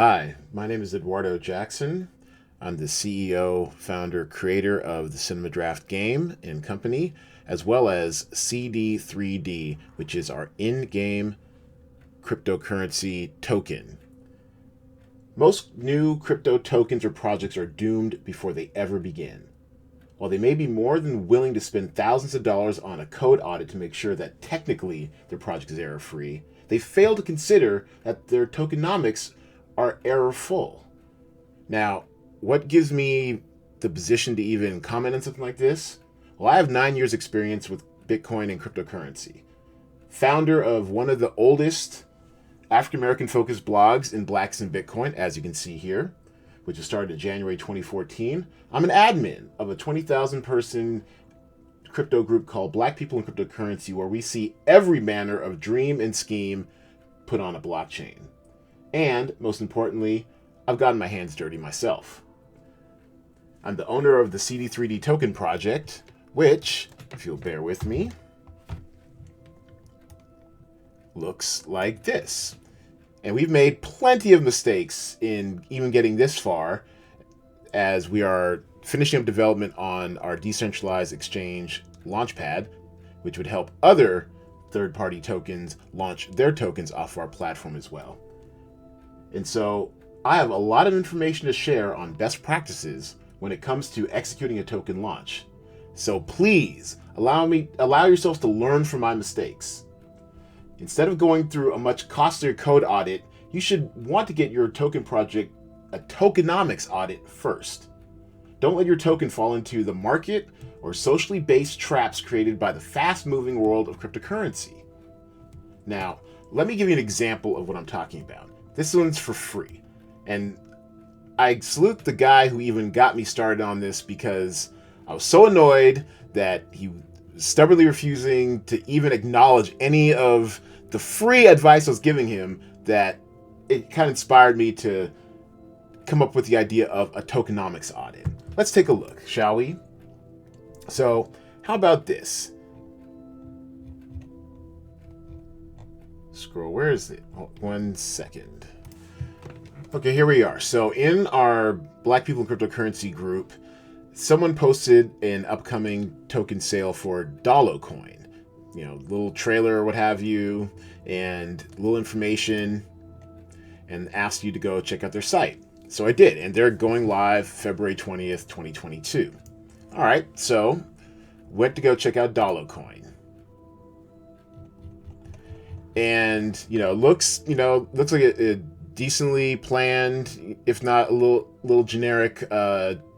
Hi, my name is Edwardo Jackson. I'm the CEO, founder, creator of the Cinema Draft game and company, as well as CD3D, which is our in-game cryptocurrency token. Most new crypto tokens or projects are doomed before they ever begin. While they may be more than willing to spend thousands of dollars on a code audit to make sure that technically their project is error-free, they fail to consider that their tokenomics are error-full. Now, what gives me the position to even comment on something like this? Well, I have 9 years experience with Bitcoin and cryptocurrency. Founder of one of the oldest African-American focused blogs in Blacks in Bitcoin, as you can see here, which was started in January 2014. I'm an admin of a 20,000 person crypto group called Black People in Cryptocurrency, where we see every manner of dream and scheme put on a blockchain. And, most importantly, I've gotten my hands dirty myself. I'm the owner of the CD3D token project, which, if you'll bear with me, looks like this. And we've made plenty of mistakes in even getting this far, as we are finishing up development on our decentralized exchange launchpad, which would help other third-party tokens launch their tokens off our platform as well. And so I have a lot of information to share on best practices when it comes to executing a token launch. So please allow yourselves to learn from my mistakes. Instead of going through a much costlier code audit, you should want to get your token project a tokenomics audit first. Don't let your token fall into the market or socially based traps created by the fast-moving world of cryptocurrency. Now, let me give you an example of what I'm talking about. This one's for free. And I salute the guy who even got me started on this, because I was so annoyed that he was stubbornly refusing to even acknowledge any of the free advice I was giving him, that it kind of inspired me to come up with the idea of a tokenomics audit. Let's take a look, shall we? So, how about this? Scroll, where is it? Oh, 1 second. Okay, here we are. So in our Black People in Cryptocurrency group, someone posted an upcoming token sale for Dollocoin. You know, little trailer or what have you, and little information, and asked you to go check out their site. So I did, and they're going live February 20th, 2022. All right, so went to go check out Dollocoin. And, looks like a decently planned, if not a little generic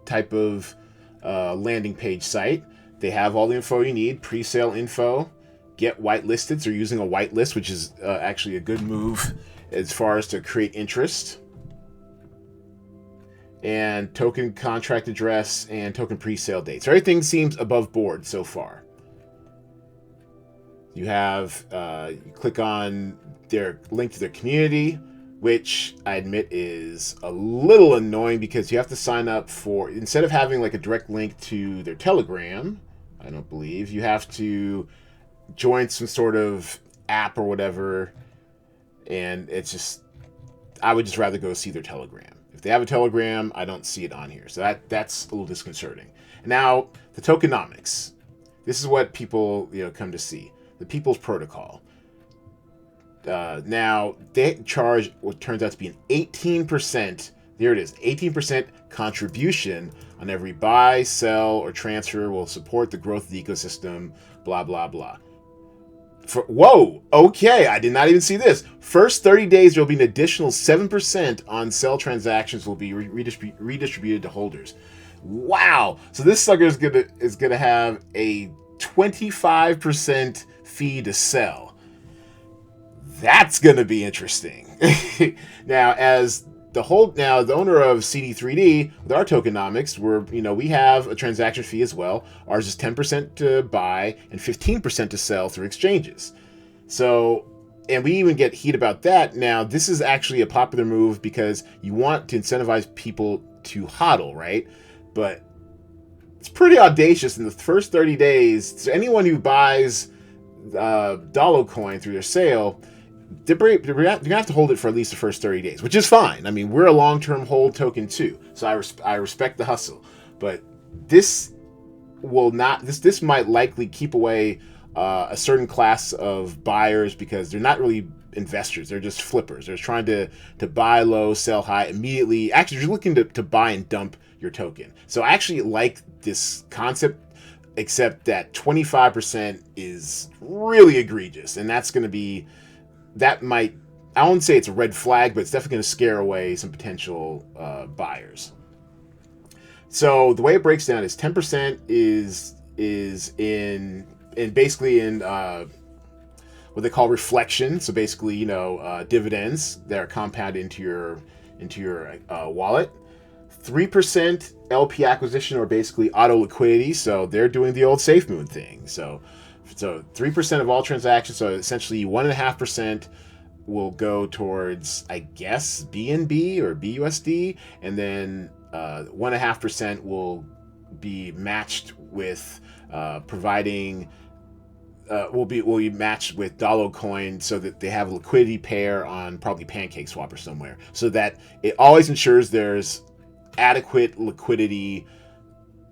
type of landing page site. They have all the info you need, pre-sale info, get whitelisted. So you're using a whitelist, which is actually a good move as far as to create interest. And token contract address and token pre-sale date. So everything seems above board so far. You have, you click on their link to their community, which I admit is a little annoying, because you have to sign up for, instead of having like a direct link to their Telegram, I don't believe, you have to join some sort of app or whatever, and it's just, I would just rather go see their Telegram. If they have a Telegram, I don't see it on here, so that's a little disconcerting. Now, the tokenomics. This is what people come to see. The People's Protocol. Now, they charge what turns out to be an 18%, there it is, 18% contribution on every buy, sell, or transfer, will support the growth of the ecosystem, blah, blah, blah. Whoa, okay, I did not even see this. First 30 days, there will be an additional 7% on sell transactions will be redistributed to holders. Wow, so this sucker is gonna have a 25% fee to sell. That's going to be interesting. Now, as the owner of CD3D, with our tokenomics, we have a transaction fee as well. Ours is 10% to buy and 15% to sell through exchanges. So, and we even get heat about that. Now, this is actually a popular move because you want to incentivize people to hodl, right? But it's pretty audacious in the first 30 days. So anyone who buys Dollocoin through their sale, you're gonna have to hold it for at least the first 30 days, which is fine. I mean, we're a long-term hold token too, so I respect the hustle. But this will not. This might likely keep away a certain class of buyers because they're not really investors. They're just flippers. They're trying to buy low, sell high immediately. Actually, you're looking to buy and dump your token. So I actually like this concept, except that 25% is really egregious, and that's going to be, that might, I won't say it's a red flag, but it's definitely going to scare away some potential buyers. So the way it breaks down is 10% is in basically in what they call reflection. So basically, dividends that are compounded into your wallet. 3% LP acquisition, or basically auto liquidity. So they're doing the old SafeMoon thing. So 3% of all transactions. So essentially 1.5% will go towards, I guess, BNB or BUSD, and then 1.5% will be matched with providing. Will be matched with Dollocoin, so that they have a liquidity pair on probably PancakeSwap or somewhere, so that it always ensures there's adequate liquidity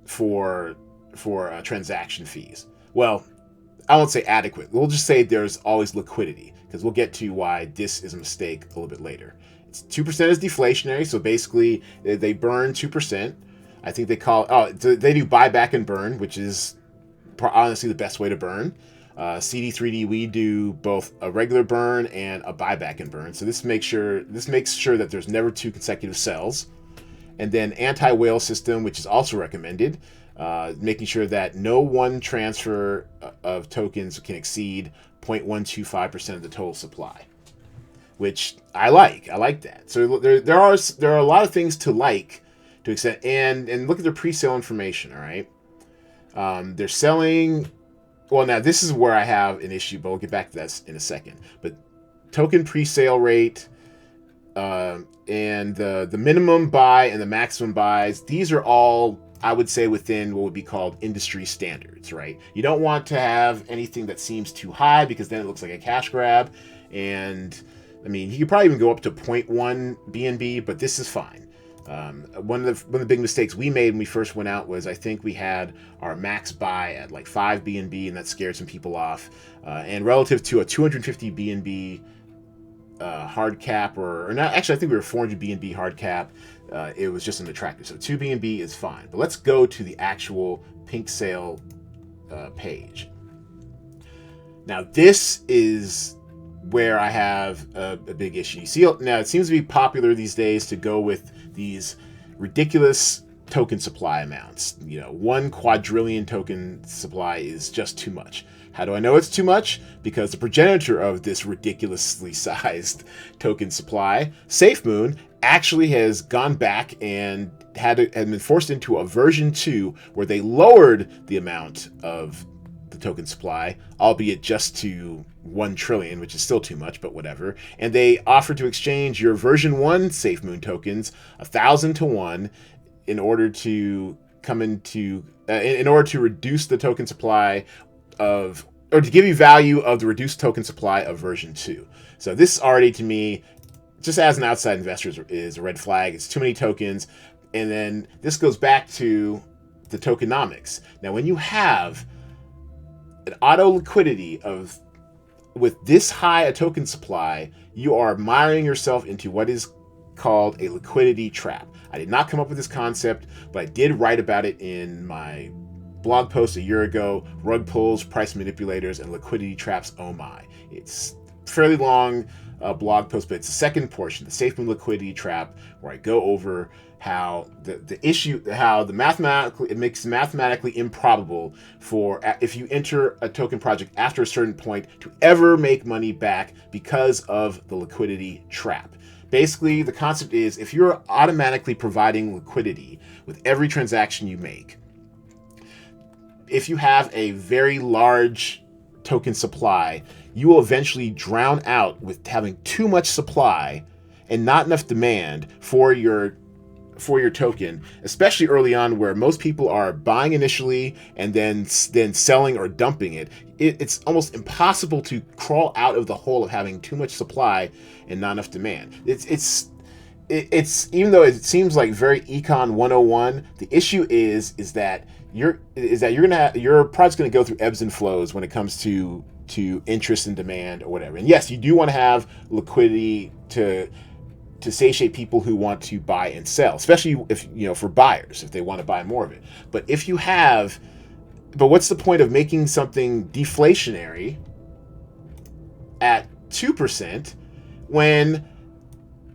for transaction fees. Well, I won't say adequate. We'll just say there's always liquidity, because we'll get to why this is a mistake a little bit later. 2% is deflationary, so basically they burn 2%. I think they call they do buyback and burn, which is honestly the best way to burn. CD3D, we do both a regular burn and a buyback and burn. So this makes sure that there's never 2 consecutive sells. And then anti-whale system, which is also recommended, making sure that no one transfer of tokens can exceed 0.125% of the total supply, which I like. I like that. So there are a lot of things to like to extent, and look at their pre-sale information. All right, they're selling. Well, now this is where I have an issue, but we'll get back to that in a second. But token pre-sale rate, and the minimum buy and the maximum buys, these are all, I would say, within what would be called industry standards, right? You don't want to have anything that seems too high, because then it looks like a cash grab. And I mean, you could probably even go up to 0.1 BNB, but this is fine. One of the big mistakes we made when we first went out was, I think we had our max buy at like 5 BNB, and that scared some people off. And relative to a 250 BNB hard cap, or not, actually I think we were 400 BNB hard cap, it was just an attractive. So 2 BNB is fine. But let's go to the actual pink sale page. Now this is where I have a big issue. You see, now it seems to be popular these days to go with these ridiculous token supply amounts. 1 quadrillion token supply is just too much. How do I know it's too much? Because the progenitor of this ridiculously sized token supply, SafeMoon, actually has gone back and had been forced into a version 2 where they lowered the amount of the token supply, albeit just to 1 trillion, which is still too much, but whatever. And they offered to exchange your version 1 SafeMoon tokens 1,000 to 1 in order to in order to reduce the token supply of, or to give you value of the reduced token supply of version 2. So this already, to me, just as an outside investor, is a red flag. It's too many tokens. And then this goes back to the tokenomics. Now, when you have an auto liquidity with this high a token supply, you are miring yourself into what is called a liquidity trap. I did not come up with this concept, but I did write about it in my blog post a year ago: rug pulls, price manipulators, and liquidity traps. Oh my. It's fairly long blog post, but it's the second portion, the SafeMoon liquidity trap, where I go over how it makes mathematically improbable for, if you enter a token project after a certain point, to ever make money back because of the liquidity trap. Basically, the concept is, if you're automatically providing liquidity with every transaction you make, if you have a very large token supply, you will eventually drown out with having too much supply and not enough demand for your for your token, especially early on where most people are buying initially and then selling or dumping it, it's almost impossible to crawl out of the hole of having too much supply and not enough demand. It's even though it seems like very econ 101, the issue is that your project's going to go through ebbs and flows when it comes to interest and demand or whatever. And yes, you do want to have liquidity to satiate people who want to buy and sell, especially if, for buyers, if they want to buy more of it. But what's the point of making something deflationary at 2% when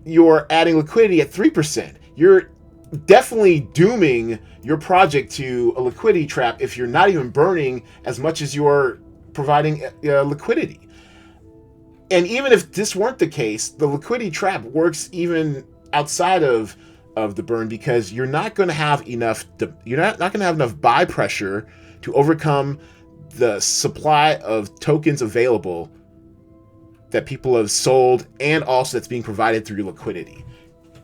you're adding liquidity at 3%? You're definitely dooming your project to a liquidity trap if you're not even burning as much as you're providing liquidity. And even if this weren't the case, the liquidity trap works even outside of the burn, because you're not going to have enough. You're not going to have enough buy pressure to overcome the supply of tokens available that people have sold, and also that's being provided through your liquidity.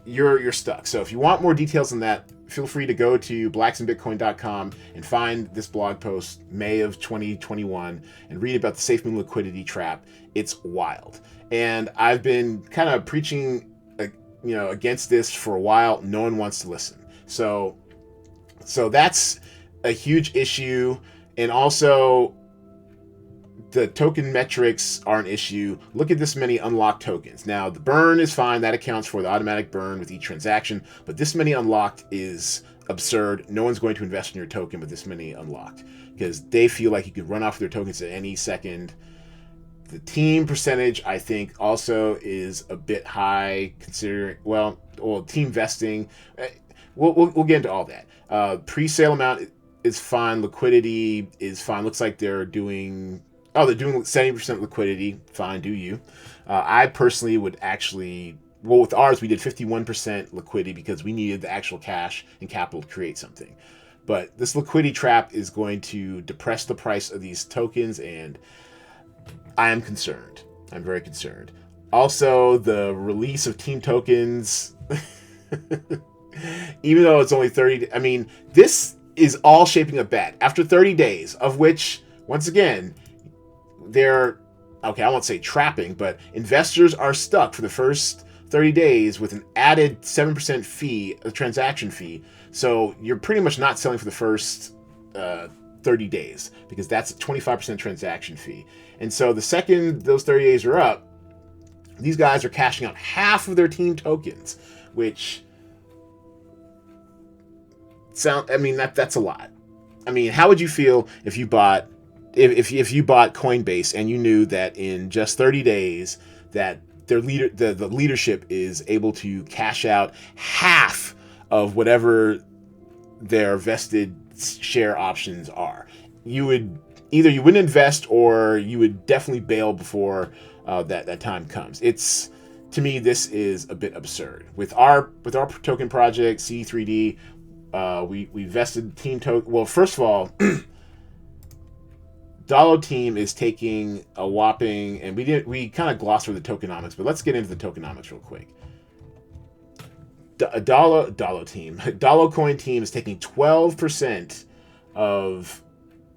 You're stuck. So if you want more details on that, feel free to go to blacksinbitcoin.com and find this blog post, May of 2021, and read about the Safe Moon liquidity trap. It's wild. And I've been kind of preaching, against this for a while. No one wants to listen. So that's a huge issue. And also, the token metrics are an issue. Look at this many unlocked tokens. Now, the burn is fine. That accounts for the automatic burn with each transaction. But this many unlocked is absurd. No one's going to invest in your token with this many unlocked, because they feel like you could run off their tokens at any second. The team percentage, I think, also is a bit high, considering, team vesting. We'll get into all that. Pre-sale amount is fine. Liquidity is fine. Looks like they're doing 70% liquidity. Fine, do you? I personally would actually, with ours, we did 51% liquidity because we needed the actual cash and capital to create something. But this liquidity trap is going to depress the price of these tokens, and I am concerned. I'm very concerned. Also, the release of team tokens, even though it's only 30, this is all shaping up bad. After 30 days, of which, once again, I won't say trapping, but investors are stuck for the first 30 days with an added 7% fee, a transaction fee. So you're pretty much not selling for the first 30 days, because that's a 25% transaction fee. And so the second those 30 days are up, these guys are cashing out half of their team tokens, which that's a lot. How would you feel if you bought if you bought Coinbase and you knew that in just 30 days that the leadership is able to cash out half of whatever their vested share options are? You wouldn't invest, or you would definitely bail before that time comes. To me, this is a bit absurd. With our token project CD3D, we vested team token. Well, first of all, Dollo team is taking a whopping, and we kind of glossed over the tokenomics, but let's get into the tokenomics real quick. Dollocoin team is taking 12% of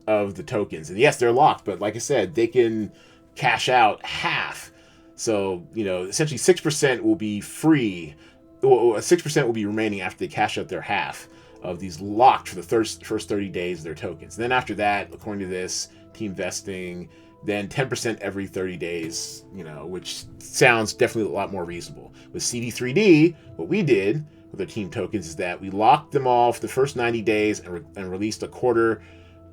the tokens, and yes, they're locked, but like I said, they can cash out half. So essentially 6% will be free. 6% will be remaining after they cash out their half of these locked for the first 30 days of their tokens. And then after that, according to this, team vesting, then 10% every 30 days, which sounds definitely a lot more reasonable. With CD3D, what we did with our team tokens is that we locked them all for the first 90 days and released a quarter.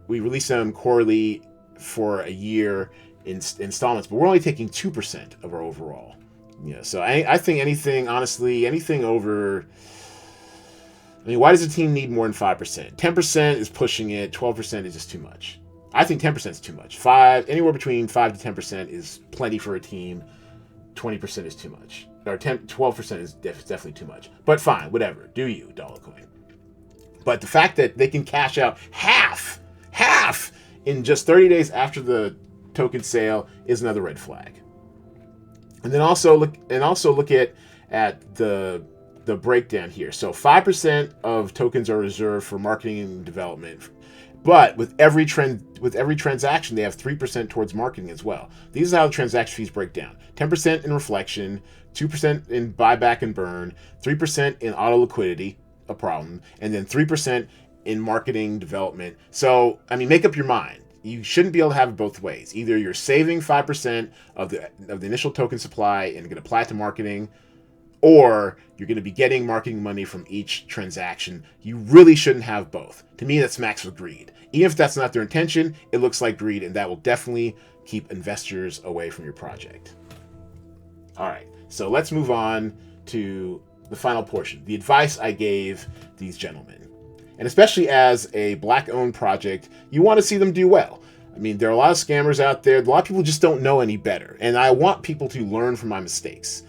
We released them quarterly for a year in installments, but we're only taking 2% of our overall. So I think anything over, why does a team need more than 5%? 10% is pushing it. 12% is just too much. I think 10% is too much. Anywhere between 5 to 10% is plenty for a team. 20% is too much. Or 12% is definitely too much. But fine, whatever. Do you, Dollocoin. But the fact that they can cash out half in just 30 days after the token sale is another red flag. And then also look at the the breakdown here. So 5% of tokens are reserved for marketing and development, but with every transaction, they have 3% towards marketing as well. These are how the transaction fees break down: 10% in reflection, 2% in buyback and burn, 3% in auto liquidity, a problem, and then 3% in marketing development. So, I mean, make up your mind. You shouldn't be able to have it both ways. Either you're saving 5% of the initial token supply and going to apply it to marketing, or you're going to be getting marketing money from each transaction. You really shouldn't have both. To me, that smacks of greed. Even if that's not their intention, it looks like greed, and that will definitely keep investors away from your project. All right, so let's move on to the final portion, the advice I gave these gentlemen. And especially as a Black-owned project, you want to see them do well. I mean, there are a lot of scammers out there. A lot of people just don't know any better, and I want people to learn from my mistakes.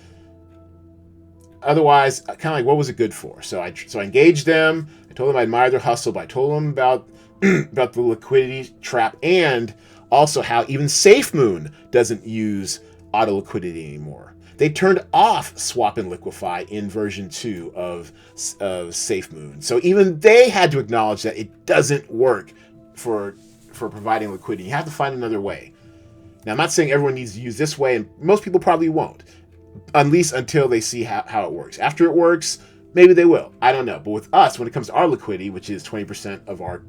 Otherwise, kind of like, what was it good for? So I engaged them. I told them I admired their hustle, but I told them about about the liquidity trap, and also how even SafeMoon doesn't use auto liquidity anymore. They turned off swap and liquefy in version 2 of SafeMoon. So even they had to acknowledge that it doesn't work for providing liquidity. You have to find another way. Now, I'm not saying everyone needs to use this way, and most people probably won't, at least until they see how it works. After it works, maybe they will. I don't know. But with us, when it comes to our liquidity, which is 20% of our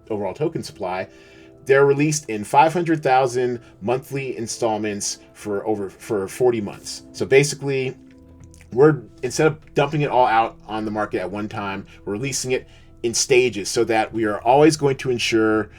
overall token supply, they're released in 500,000 monthly installments for 40 months. So basically, we're, instead of dumping it all out on the market at one time, we're releasing it in stages so that we are always going to ensure,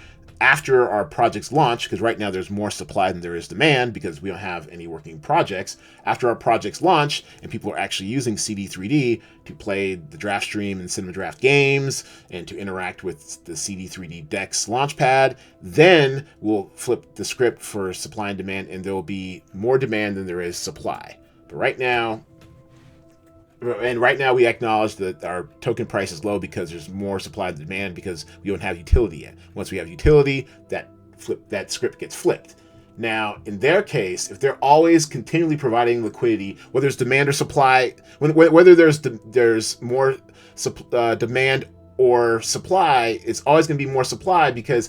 after our projects launch, because right now there's more supply than there is demand because we don't have any working projects. After our projects launch and people are actually using CD3D to play the draft stream and cinema draft games and to interact with the CD3D Dex launchpad, then we'll flip the script for supply and demand, and there will be more demand than there is supply. But right now we acknowledge that our token price is low because there's more supply than demand because we don't have utility yet. Once we have utility, that script gets flipped. Now, in their case, if they're always continually providing liquidity, whether there's demand or supply, whether there's more demand or supply, it's always going to be more supply, because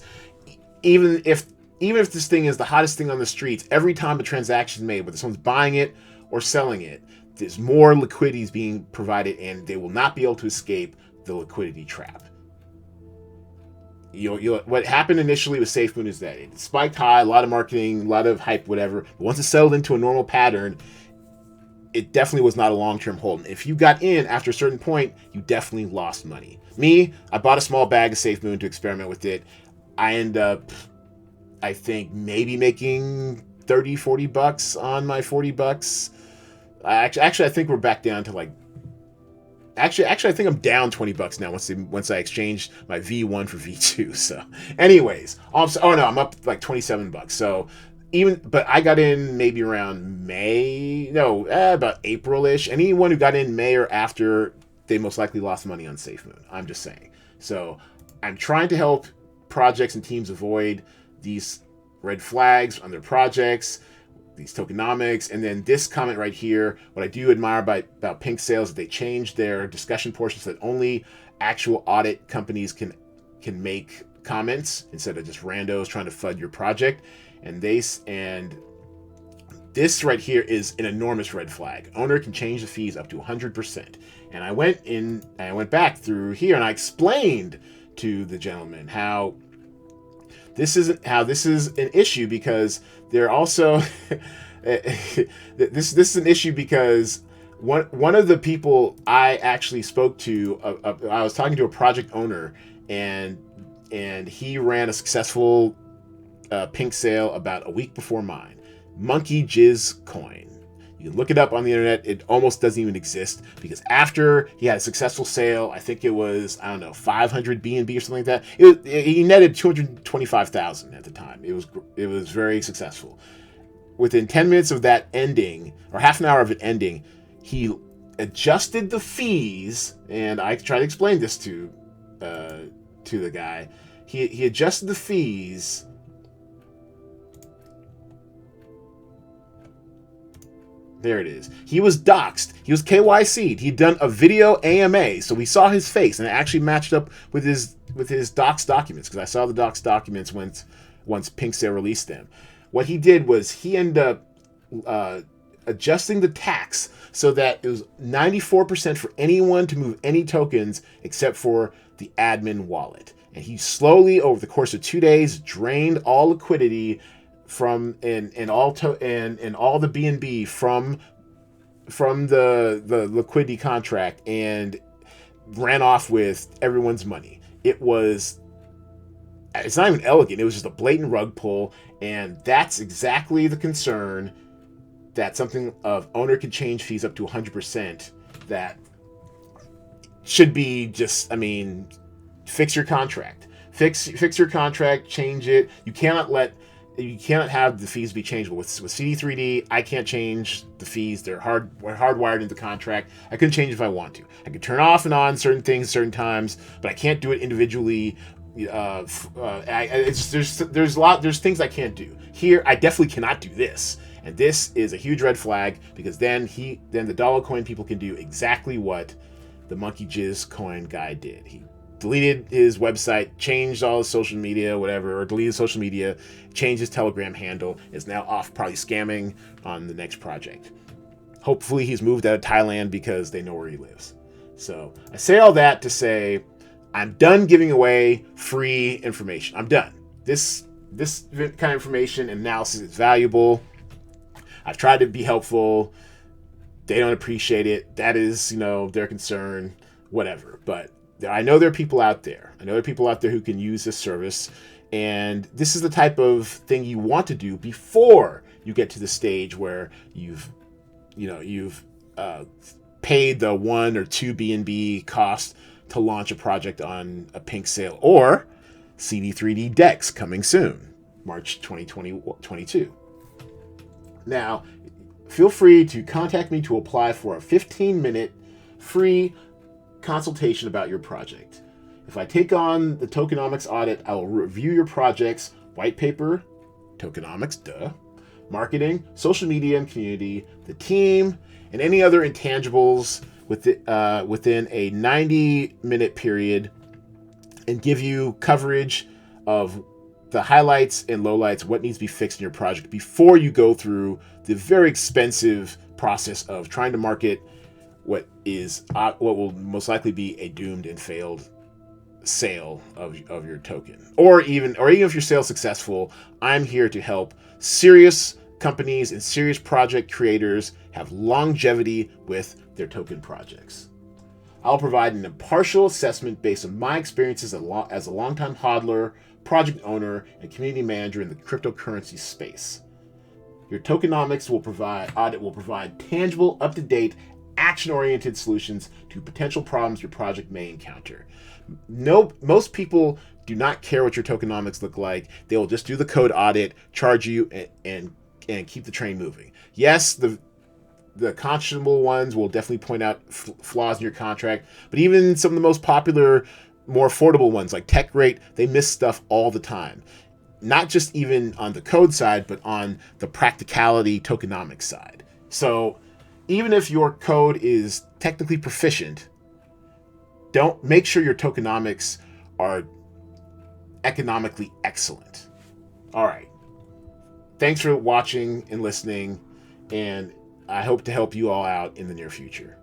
even if this thing is the hottest thing on the streets, every time a transaction is made, whether someone's buying it or selling it, there's more liquidity is being provided, and they will not be able to escape the liquidity trap. What happened initially with SafeMoon is that it spiked high, a lot of marketing, a lot of hype, whatever. But once it settled into a normal pattern, it definitely was not a long-term hold. And if you got in after a certain point, you definitely lost money. Me, I bought a small bag of SafeMoon to experiment with it. I end up, I think, maybe making $30-40 on my $40. Actually, I think we're back down to like. Actually, I think I'm down $20 now once I exchanged my V1 for V2. So, anyways, I'm up like $27. So, but I got in maybe around about April-ish. Anyone who got in May or after, they most likely lost money on SafeMoon. I'm just saying. So, I'm trying to help projects and teams avoid these red flags on their projects, these tokenomics. And then this comment right here, what I do admire about Pink Sales is they changed their discussion portions so that only actual audit companies can make comments instead of just randos trying to FUD your project. And this right here is an enormous red flag. Owner can change the fees up to 100%. And I went back through here and I explained to the gentleman how this is an issue, because they're also this is an issue because one of the people I actually spoke to, I was talking to a project owner, and he ran a successful pink sale about a week before mine. Monkey Jizz Coin. You can look it up on the internet. It almost doesn't even exist, because after he had a successful sale, I think it was, 500 BNB or something like that. He netted 225,000 at the time. It was very successful. Within 10 minutes of that ending, or half an hour of it ending, he adjusted the fees, and I tried to explain this to the guy. He adjusted the fees. There it is. He was doxxed. He was KYC'd. He'd done a video AMA, so we saw his face, and it actually matched up with his doxed documents, because I saw the doxed documents once PinkSale released them. What he did was he ended up adjusting the tax so that it was 94% for anyone to move any tokens except for the admin wallet. And he slowly, over the course of 2 days, drained all liquidity from and all the BNB from the liquidity contract, and ran off with everyone's money. It's not even elegant. It was just a blatant rug pull, and that's exactly the concern, that something of owner can change fees up to 100%. That should be just, fix your contract. Fix your contract, change it. You cannot have the fees be changeable. With CD3D, I can't change the fees. They're hardwired into the contract. I couldn't change it if I want to. I could turn off and on certain things certain times, but I can't do it individually. There's things I can't do. Here, I definitely cannot do this. And this is a huge red flag, because then the Dollocoin people can do exactly what the Monkey Jizz coin guy did. He deleted his website, changed all his social media, or deleted social media, changed his Telegram handle, is now off probably scamming on the next project. Hopefully he's moved out of Thailand, because they know where he lives. So I say all that to say, I'm done giving away free information. I'm done. This kind of information and analysis is valuable. I've tried to be helpful. They don't appreciate it. That is, their concern, whatever. But I know there are people out there. Who can use this service. And this is the type of thing you want to do before you get to the stage where you've paid the 1 or 2 BNB cost to launch a project on a PinkSale or CD3D DEX coming soon, March 2022. Now, feel free to contact me to apply for a 15-minute free consultation about your project. If I take on the tokenomics audit, I will review your project's white paper, tokenomics, marketing, social media and community, the team, and any other intangibles within a 90-minute period, and give you coverage of the highlights and lowlights, what needs to be fixed in your project before you go through the very expensive process of trying to market what will most likely be a doomed and failed sale of your token. Or even if your sale's successful, I'm here to help serious companies and serious project creators have longevity with their token projects. I'll provide an impartial assessment based on my experiences as a longtime hodler, project owner, and community manager in the cryptocurrency space. Your tokenomics audit will provide tangible, up-to-date, action-oriented solutions to potential problems your project may encounter. Most people do not care what your tokenomics look like. They will just do the code audit, charge you, and keep the train moving. Yes, the conscionable ones will definitely point out flaws in your contract, but even some of the most popular, more affordable ones like TechRate, they miss stuff all the time. Not just even on the code side, but on the practicality tokenomics side. So even if your code is technically proficient, don't make sure your tokenomics are economically excellent. All right. Thanks for watching and listening, and I hope to help you all out in the near future.